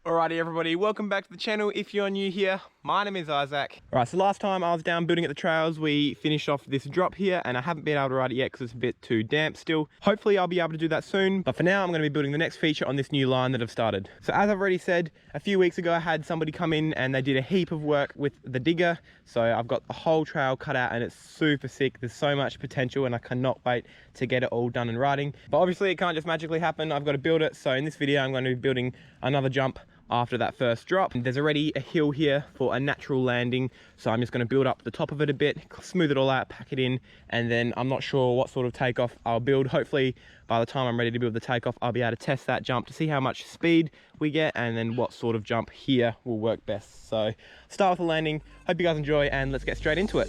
Alrighty everybody, welcome back to the channel. If you're new here, my name is Isaac. Alright, so last time I was down building at the trails, we finished off this drop here and I haven't been able to ride it yet because it's a bit too damp still. Hopefully I'll be able to do that soon, but for now I'm going to be building the next feature on this new line that I've started. So as I've already said, a few weeks ago I had somebody come in and they did a heap of work with the digger. So I've got the whole trail cut out and it's super sick. There's so much potential and I cannot wait to get it all done and riding. But obviously it can't just magically happen, I've got to build it. So in this video I'm going to be building another jump after that first drop. There's already a hill here for a natural landing, so I'm just going to build up the top of it a bit, smooth it all out, pack it in, and then I'm not sure what sort of takeoff I'll build. Hopefully by the time I'm ready to build the takeoff, I'll be able to test that jump to see how much speed we get and then what sort of jump here will work best. So start with the landing, hope you guys enjoy, and let's get straight into it.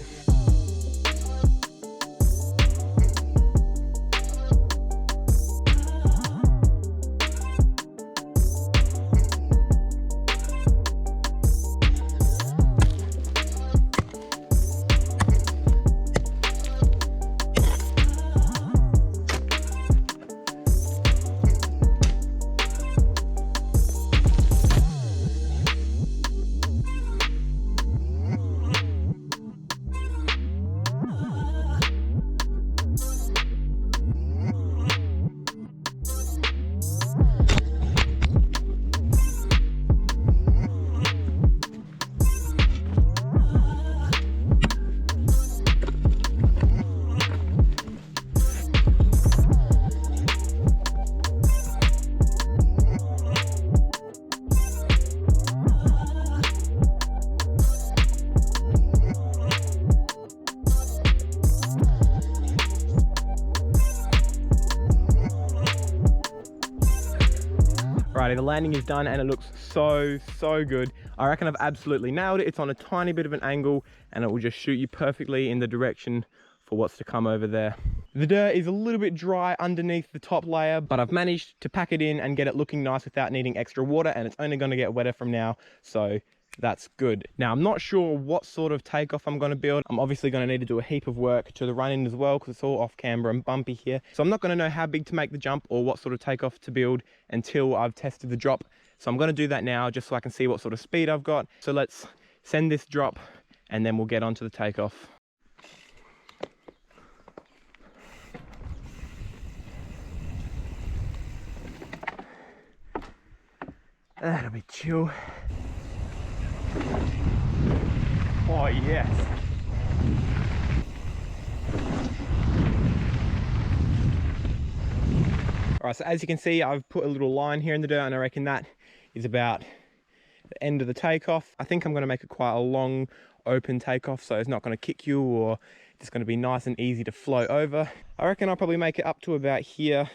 Righty, the landing is done and it looks so good. I reckon I've absolutely nailed it. It's on a tiny bit of an angle and it will just shoot you perfectly in the direction for what's to come over there. The dirt is a little bit dry underneath the top layer, but I've managed to pack it in and get it looking nice without needing extra water, and it's only going to get wetter from now, so that's good. Now I'm not sure what sort of takeoff I'm going to build. I'm obviously going to need to do a heap of work to the run-in as well because it's all off camber and bumpy here, so I'm not going to know how big to make the jump or what sort of takeoff to build until I've tested the drop. So I'm going to do that now just so I can see what sort of speed I've got. So let's send this drop and then we'll get on to the takeoff. That'll be chill. Oh yes. Alright, so as you can see, I've put a little line here in the dirt and I reckon that is about the end of the takeoff. I think I'm going to make it quite a long open takeoff so it's not going to kick you, or it's going to be nice and easy to float over. I reckon I'll probably make it up to about here,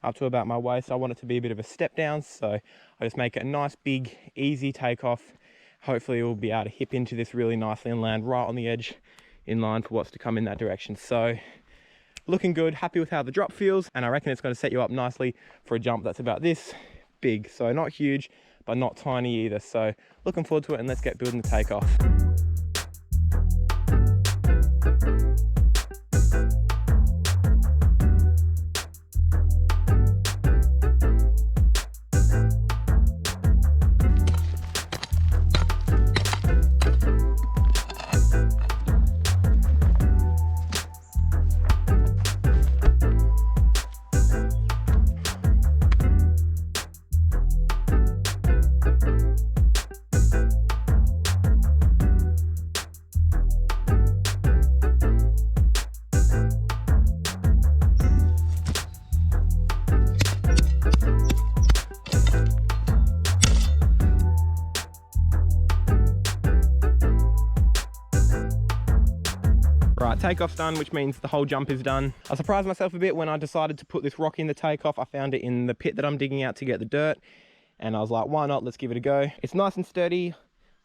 up to about my waist. I want it to be a bit of a step down, so I just make it a nice big easy takeoff. Hopefully we'll be able to hip into this really nicely and land right on the edge in line for what's to come in that direction. So looking good, happy with how the drop feels, and I reckon it's going to set you up nicely for a jump that's about this big. So not huge but not tiny either. So looking forward to it, and let's get building the takeoff. Right, takeoff's done, which means the whole jump is done. I surprised myself a bit when I decided to put this rock in the takeoff. I found it in the pit that I'm digging out to get the dirt, and I was like, why not? Let's give it a go. It's nice and sturdy.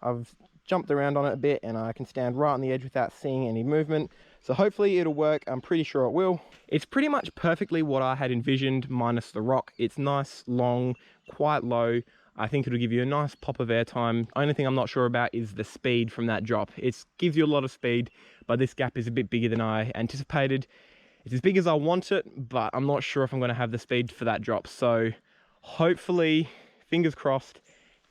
I've jumped around on it a bit and I can stand right on the edge without seeing any movement. So hopefully it'll work. I'm pretty sure it will. It's pretty much perfectly what I had envisioned minus the rock. It's nice, long, quite low. I think it'll give you a nice pop of airtime. Only thing I'm not sure about is the speed from that drop. It gives you a lot of speed, but this gap is a bit bigger than I anticipated. It's as big as I want it, but I'm not sure if I'm going to have the speed for that drop. So hopefully, fingers crossed,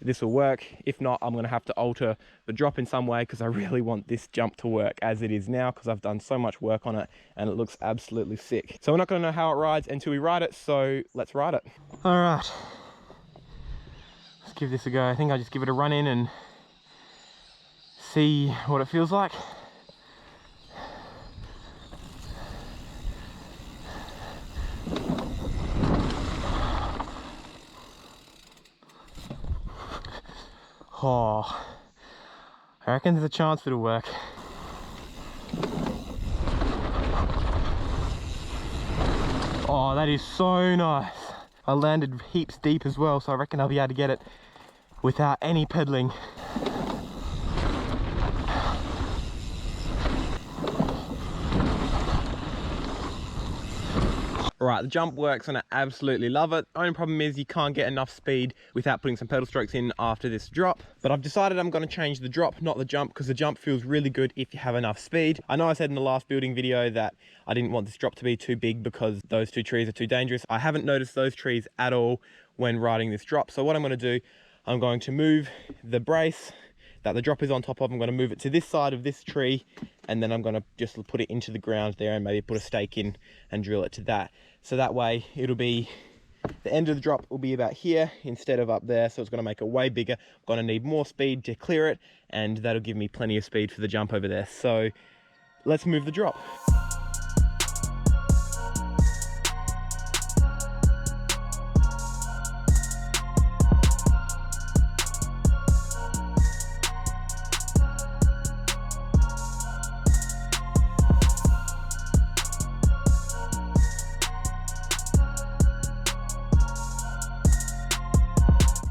this will work. If not, I'm gonna have to alter the drop in some way because I really want this jump to work as it is now because I've done so much work on it and it looks absolutely sick. So we're not gonna know how it rides until we ride it, so let's ride it. All right, let's give this a go. I think I'll just give it a run in and see what it feels like. Oh, I reckon there's a chance it'll work. Oh, that is so nice. I landed heaps deep as well, so I reckon I'll be able to get it without any pedaling. Right, the jump works and I absolutely love it. Only problem is you can't get enough speed without putting some pedal strokes in after this drop. But I've decided I'm going to change the drop, not the jump, because the jump feels really good if you have enough speed. I know I said in the last building video that I didn't want this drop to be too big because those two trees are too dangerous. I haven't noticed those trees at all when riding this drop. So what I'm going to do, I'm going to move the brace that the drop is on top of. I'm going to move it to this side of this tree, and then I'm going to just put it into the ground there and maybe put a stake in and drill it to that. So that way it'll be, the end of the drop will be about here instead of up there. So it's going to make it way bigger. I'm going to need more speed to clear it, and that'll give me plenty of speed for the jump over there. So let's move the drop.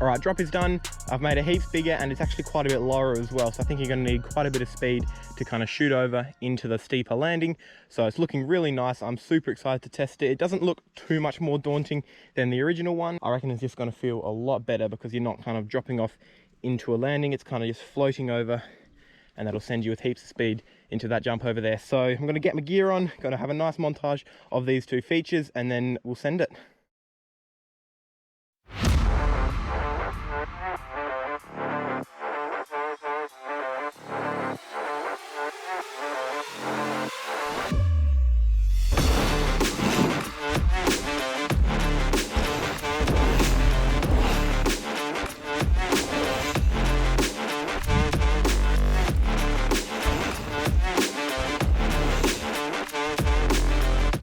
All right, drop is done. I've made it heaps bigger and it's actually quite a bit lower as well. So I think you're gonna need quite a bit of speed to kind of shoot over into the steeper landing. So it's looking really nice. I'm super excited to test it. It doesn't look too much more daunting than the original one. I reckon it's just gonna feel a lot better because you're not kind of dropping off into a landing. It's kind of just floating over, and that'll send you with heaps of speed into that jump over there. So I'm gonna get my gear on, gonna have a nice montage of these two features, and then we'll send it.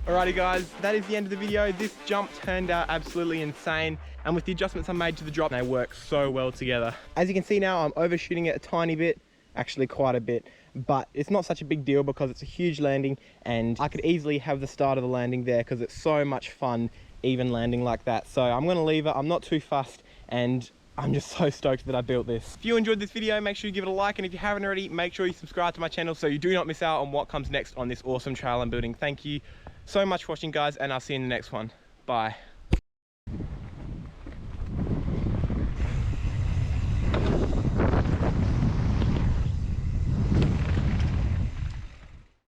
Alrighty guys, that is the end of the video. This jump turned out absolutely insane, and with the adjustments I made to the drop, they work so well together. As you can see now, I'm overshooting it a tiny bit, actually quite a bit, but it's not such a big deal because it's a huge landing, and I could easily have the start of the landing there because it's so much fun even landing like that. So I'm going to leave it. I'm not too fussed, and I'm just so stoked that I built this. If you enjoyed this video, make sure you give it a like, and if you haven't already, make sure you subscribe to my channel so you do not miss out on what comes next on this awesome trail I'm building. Thank you so much for watching guys, and I'll see you in the next one. Bye.